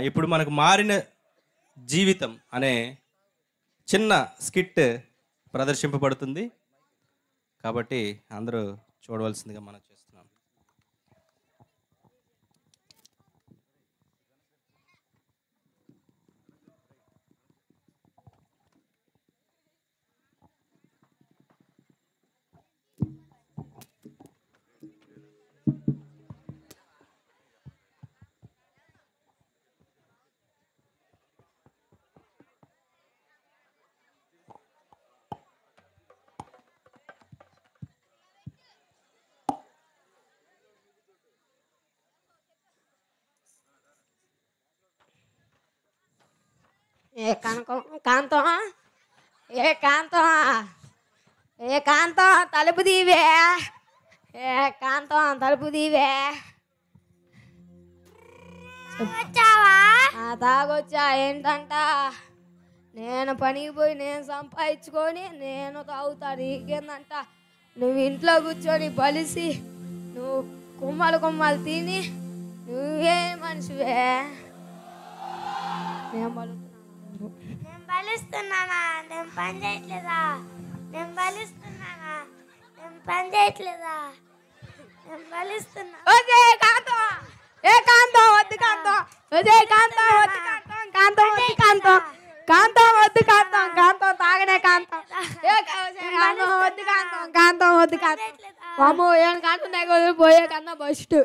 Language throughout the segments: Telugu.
ఇప్పుడు మనకు మారిన జీవితం అనే చిన్న స్కిట్ ప్రదర్శింపబడుతుంది. కాబట్టి అందరూ చూడవలసిందిగా మనం చేస్తున్నాం. ఏ కాంతం ఏ కాంతం ఏ కాంతం తలుపు దీవే ఏ కాంతం తలుపు దీవే తాగొచ్చా ఏంటంట నేను పనికి పోయి నేను సంపాదించుకొని నేను తాగుతా నీకేందంట నువ్వు ఇంట్లో కూర్చొని బలిసి నువ్వు కుమ్మలు తిని నువ్వే మనిషివే నేను బలుస్తున్నానా నేను పని చేయట్లేదా నేను బలుస్తున్నానా నేను పని చేయట్లేదా నేను బలుస్తున్నా ఏ కాంతం వద్దు కాంతం కాంతం వద్దు కాంతం వద్దు కాంతం వద్దు కాంతం తాగనే కాంతం వద్దు కాంతం వద్దు కాంతం అమ్మో ఏం కాంతం పోయే కన్నా బస్ట్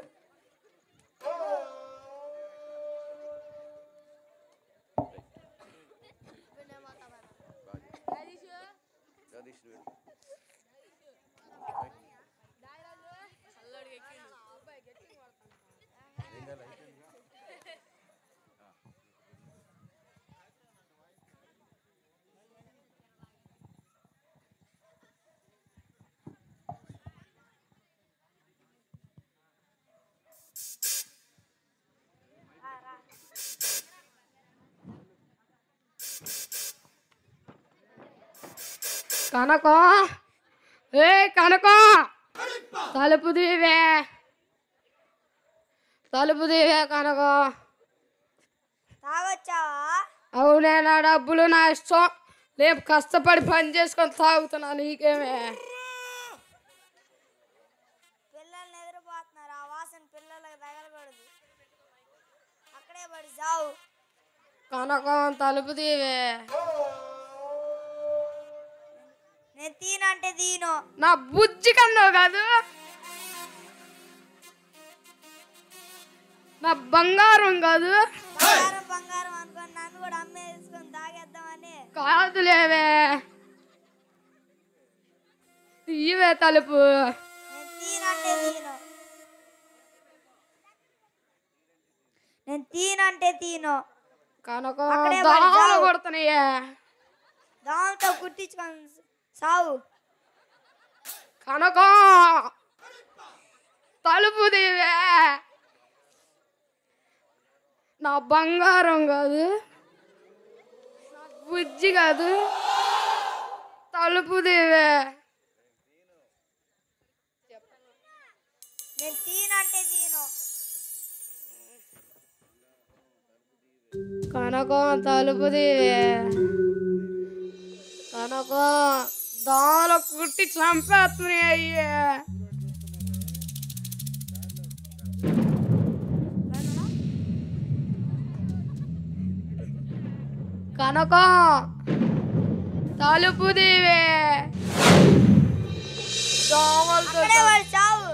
కనకం ఏ కనకం తలుపు దీవే కనకం తాగొచ్చావా అవునే నా డబ్బులు నా ఇష్టం రేపు కష్టపడి పని చేసుకొని తాగుతున్నా నీకేమే పిల్లలు నిద్రపోతున్నారు ఆ వాసన పిల్లలకు తగలకూడదు అక్కడే పడి చావు కనకం తలుపు దీవే నేను తీనంటే తీను నా బుజ్జి కన్నావు కాదు నా బంగారం కాదు బంగారం అనుకొని నన్ను కూడా అమ్మేసుకొని తాగేద్దామని కాదులేవే తీవే తలుపు నేను తీనంటే తీను నేను తీనంటే తీను కనకం అక్కడే పడి దోమలు చావు. కొడుతున్నాయే దాంతో కుట్టించుకొని సావు కనకం తలుపు దీవే నా బంగారం కాదు నా బుజ్జి కాదు తలుపు దీవే నేను తీనంటే తీను కనకం తలుపు దీవే కనకం దోమలు కుట్టి చంపేస్తున్నాయి అయ్యే కనకం తలుపు దీవే దోమలతో అక్కడే పడి చావు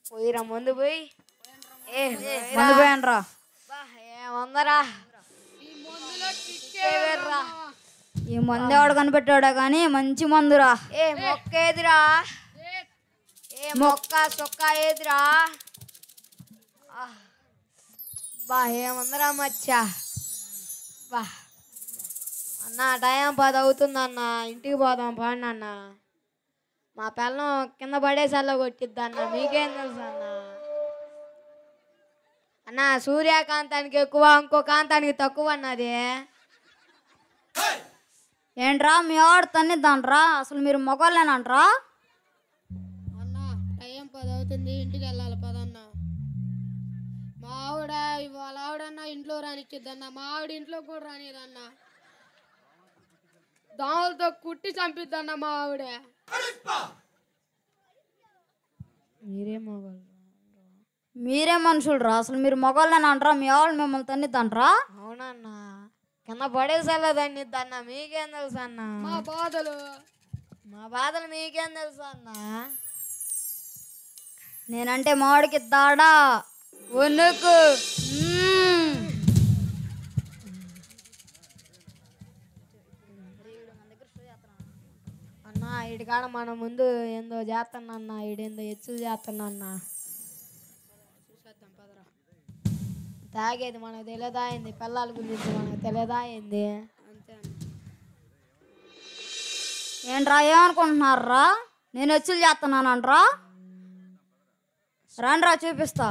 పోయిరా ముందు పోయి మందు పోయానరా ఏమందరా ఈ మందులో కిక్కే వేర్రా ఈ మందు ఎవడు కనిపెట్టాడా కానీ మంచి మందురా. ఏ మొక్క ఏదిరా? ఏ మొక్క సొక్క ఏదిరా? బా ఏముందరా మచ్చా. బా అన్న టైం 10 అవుతుంది అన్న, ఇంటికి పోదాం పాండి అన్న. మా పిల్లం కింద పడేసల్లా కొట్టిద్ది అన్న, మీకేం తెలుసు అన్న. అన్న సూర్యకాంతానికి ఎక్కువ, ఇంకో కాంతానికి తక్కువ అన్నది. ఏంట్రా మీ ఆవిడ తన్నిద్దాంట్రా? అసలు మీరు మొగోళ్ళేనంట్రా? అన్న టైం 10 అవుతుంది, ఇంటికి వెళ్ళాలి పదన్న. మా ఆవిడ వాళ్ళ ఆవిడన్నా ఇంట్లో రానిచ్చిద్దన్న, మా ఆవిడ ఇంట్లో కూడా రానిదన్న. దోమలతో కుట్టి చంపిద్దన్న మా ఆవిడ. మీరే మనుషులు అసలు మీరు మొగోళ్ళేనంట్రా? మీ ఆవిడ మిమ్మల్ని తన్నిద్దాంట్రా? అవునన్నా, కింద పడేసలేదండి అన్న, మీకేం తెలుసు అన్న. మా బాధలు మీకేం తెలుసు అన్న. నేనంటే మావాడికి దాడా వణుకు. అన్న ఇడికాడ మన ముందు ఏందో చేస్తానన్న, ఈడేందో హెచ్చులు చేస్తానన్న. తాగేది మనకు తెలియదా అయింది, పిల్లల గురించి మనకు తెలియదా అయింది. ఏంట్రా ఏమనుకుంటున్నారా? నేను హెచ్చులు చేస్తున్నానంట్రా? రండ్రా చూపిస్తా.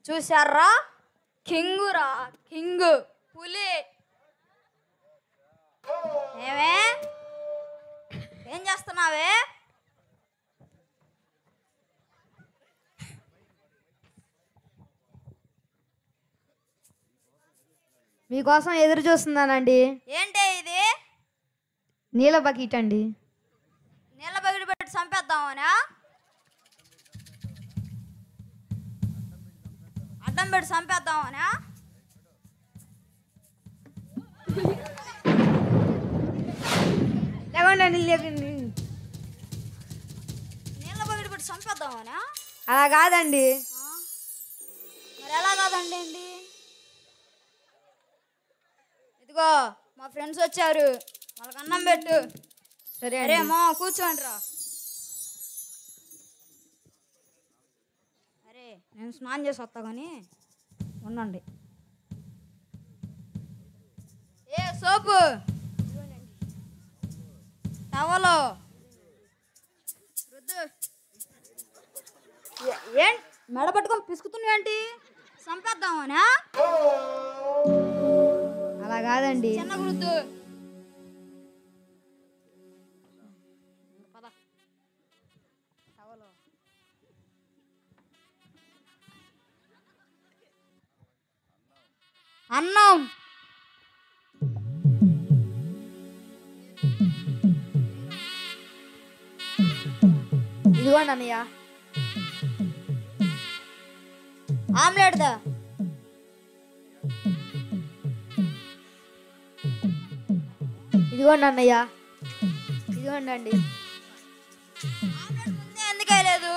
చూసారా? కింగురా, కింగు పులి. ఏమే ఏం చేస్తున్నావే? మీకోసం ఎదురు చూస్తున్నానండి. ఏంటే ఇది? నీళ్ళ బకెట్ అండి. నీళ్ళ బకెట్ పెట్టి చంపేద్దామనా? అడ్డం పెట్టి చంపేద్దామనా? లేకండి నీళ్ళ బకెట్ పెట్టి చంపేద్దామనా? అలా కాదండి. మరి ఎలా కాదండి ఏంటి? ఇదిగో మా ఫ్రెండ్స్ వచ్చారు, వాళ్ళకి అన్నం పెట్టు. సరే అరే మా కూర్చోండి రా. అరే నేను స్నానం చేసి వస్తా కానీ ఉండండి. ఏ సోపు, టవలు రుద్దు. ఏంటి మెడ పట్టుకొని పిసుకుతున్నావేంటి? చంపేద్దామనా? అలా కాదండి. చిన్న గుర్తు. అన్నం ఇదిగోండి అన్నయ్య. ఆమ్లెట్ దా. ఇదిగోండి అన్నయ్య. ఇదిగోండి అండి. ఆమ్లెట్ ముందే ఎందుకు వేయలేదు?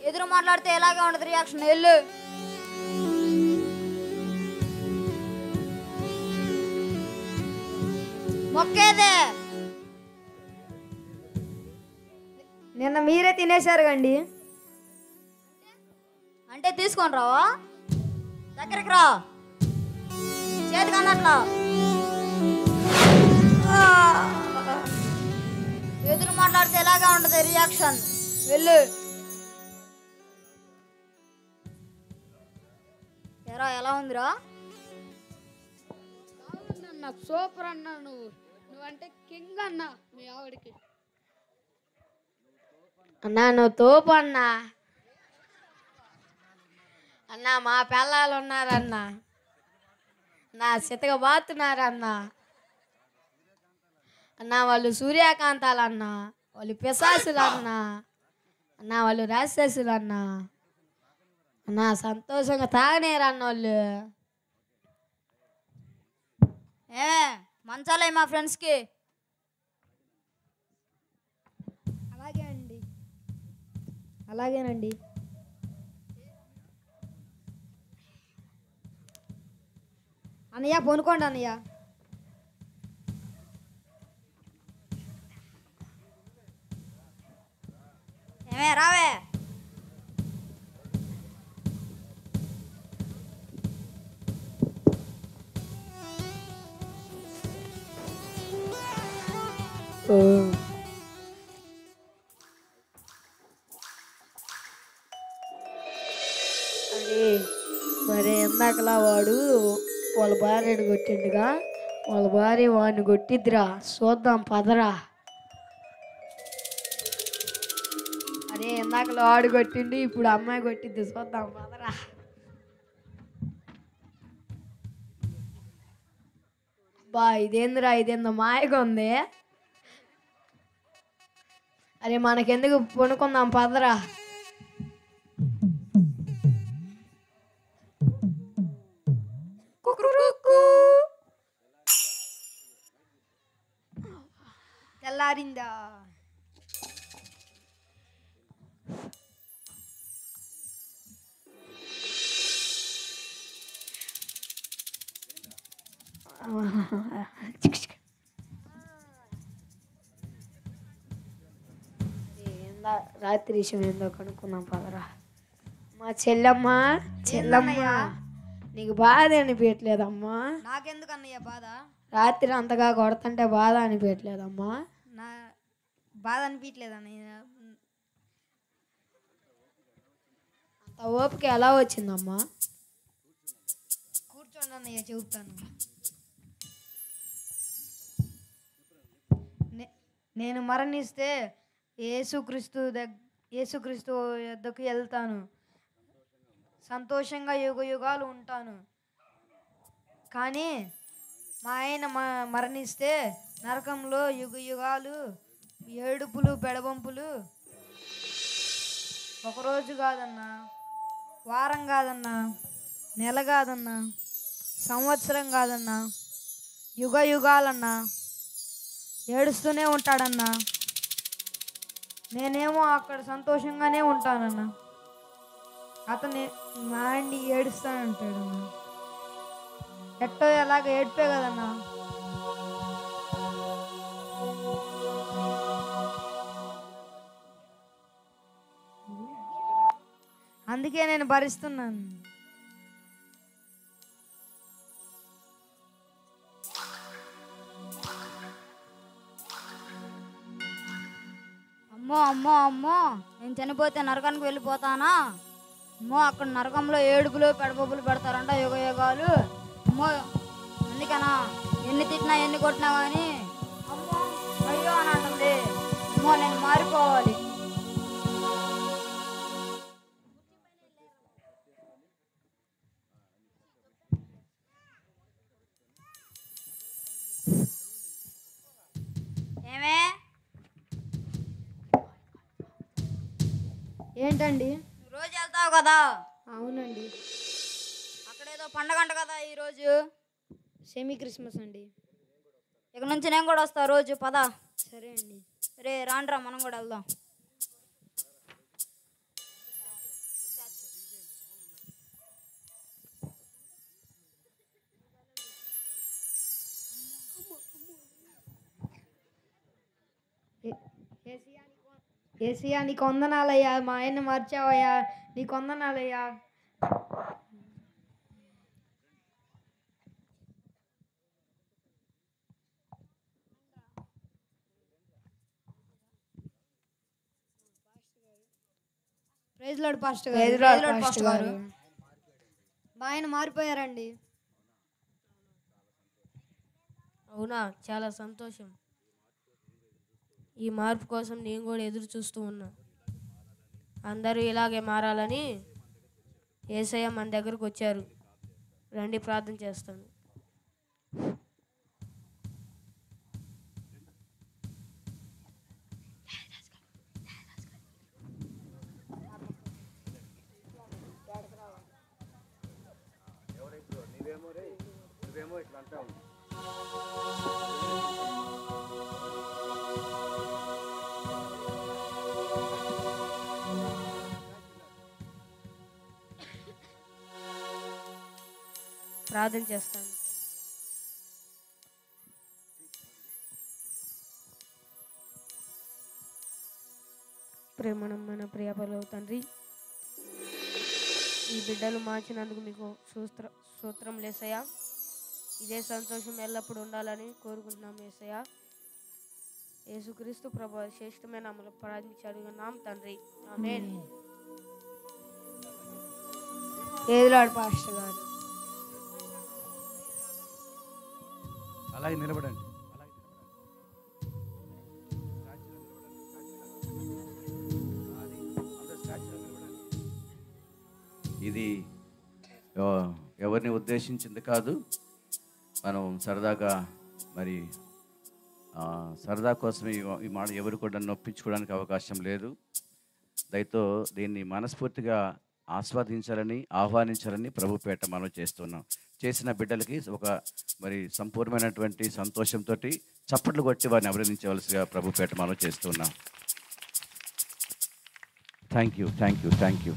ఎదురు మాట్లాడితే ఎలాగే ఉండదు రియాక్షన్. వెళ్ళు. మొక్కేదే. నిన్న మీరే తినేశారు కండి. అంటే తీసుకొని రావా? దగ్గరికి రా, చేతికి అన్నట్లా. ఎదురు మాట్లాడితే ఎలాగా ఉండదు రియాక్షన్. వెళ్ళు. ఎరా ఎలా ఉందిరా? అన్న సూపర్ అన్నా. నువ్వంటే కింగ్ అన్నా మీ ఆవిడకి. అన్నా నువ్వు తోపు అన్నా. అన్న మా పిల్లలు ఉన్నారన్న, నా చితక బాతున్నారన్న. అన్న వాళ్ళు సూర్యకాంతాలు అన్న, వాళ్ళు పిశాసులు అన్న, అన్న వాళ్ళు రాక్షసులు అన్న. అన్న సంతోషంగా తాగనేరన్న వాళ్ళు. ఏ మంచాలే మా ఫ్రెండ్స్కి. అలాగే అండి, అలాగేనండి. అన్నయ్య పొనుకోండి అన్నయ్య. ఏమే రావే. అది మరి ఇందాకలా వాడు వాళ్ళ భార్యను కొట్టిండుగా, వాళ్ళ భార్య వాడిని కొట్టిద్దిరా, చూద్దాం పదరా. అదే ఇందాకలా వాడు కొట్టిండు, ఇప్పుడు అమ్మాయి కొట్టిద్ది, చూద్దాం పదరా. బా ఇదేందో మాయగా ఉంది. అరే మనకెందుకు పొనుకుందాం పదరా. తెల్లారిందా? రాత్రి విషయం ఏందో కనుక్కున్నాం పదరా. మా చెల్లమ్మ నీకు బాధ అనిపించలేదమ్మా? నాకెందుకు అన్నయ్య బాధ? రాత్రి అంతగా కొడతంటే బాధ అనిపించలేదమ్మా? నా బాధ అనిపించలేదు అన్నయ్య. అంత ఓపిక ఎలా వచ్చిందమ్మా? కూర్చోండి అన్నయ్య చెబుతాను. నేను మరణిస్తే యేసుక్రీస్తు యొద్దకు వెళ్తాను, సంతోషంగా యుగ యుగాలు ఉంటాను. కానీ మా ఆయన మరణిస్తే నరకంలో యుగ యుగాలు ఏడుపులు పెడబంపులు. ఒకరోజు కాదన్నా, వారం కాదన్నా, నెల కాదన్నా, సంవత్సరం కాదన్నా, యుగ యుగాలన్నా ఏడుస్తూనే ఉంటాడన్నా. నేనేమో అక్కడ సంతోషంగానే ఉంటానన్నా, అతను మా ఆయన్ని ఏడుస్తానంటాడన్నా. ఎట్టో ఎలాగ ఏడ్పే కదన్నా. అందుకే నేను భరిస్తున్నాను. అమ్మో అమ్మో అమ్మో, నేను చనిపోతే నరకానికి వెళ్ళిపోతానా? అమ్మో అక్కడ నరకంలో ఏడుపులు పెడబొబ్బులు పెడతారంట యుగ యుగాలు. అమ్మో అందుకనా ఎన్ని తిట్టినా ఎన్ని కొట్టినా కానీ అమ్మో అయ్యో అని అంటుంది. అమ్మో నేను మారిపోవాలి. ఏమే ఏంటండి? రోజు వెళ్తావు కదా? అవునండి, అక్కడేదో పండగ అంట కదా ఈరోజు. సెమీ క్రిస్మస్ అండి. ఇక నుంచి నేను కూడా వస్తా రోజు. పద. సరే అండి. రే రాండ్రా మనం కూడా వెళ్దాం. ఏసయ్యా నీకు వందనాలయ్యా, మా ఆయన్ని మార్చావయ్యా, నీకు వందనాలయ్యా. ప్రైజ్ లార్డ్ పాస్టర్ గారు. ప్రైజ్ లార్డ్ పాస్టర్ గారు. మా ఆయన మారిపోయారండి. అవునా, చాలా సంతోషం. ఈ మార్పు కోసం నేను కూడా ఎదురు చూస్తూ ఉన్నా. అందరూ ఇలాగే మారాలని యేసయ్య మన దగ్గరకు వచ్చారు. రండి ప్రార్థన చేస్తాను. ప్రార్థన చేస్తాను. ప్రేమనమైన ప్రియ పరలోక తండ్రి, ఈ బిడ్డలు మార్చినందుకు మీకు సూత్రం యేసయ్య. ఇదే సంతోషం ఎల్లప్పుడూ ఉండాలని కోరుకుంటున్నాం యేసయ్య. యేసుక్రీస్తు ప్రభు శ్రేష్టమైన నామములో ప్రార్థించి అడుగున్నాం తండ్రి, ఆమేన్. ఏదిలాడు పాస్టర్ గారు. అలాగే నిలబడండి. ఇది ఎవరిని ఉద్దేశించింది కాదు. మనం సరదాగా మరి సరదా కోసం ఈ మాట ఎవరు కూడా నొప్పించుకోవడానికి అవకాశం లేదు. దయతో దీన్ని మనస్ఫూర్తిగా ఆస్వాదించాలని ఆహ్వానించాలని ప్రభుపేట మనం చేస్తున్నాం. చేసిన బిడ్డలకి ఒక మరి సంపూర్ణమైనటువంటి సంతోషంతో చప్పట్లు కొట్టి వారిని అభినందించవలసిగా ప్రభుపేట మనం చేస్తున్నాం. Thank you.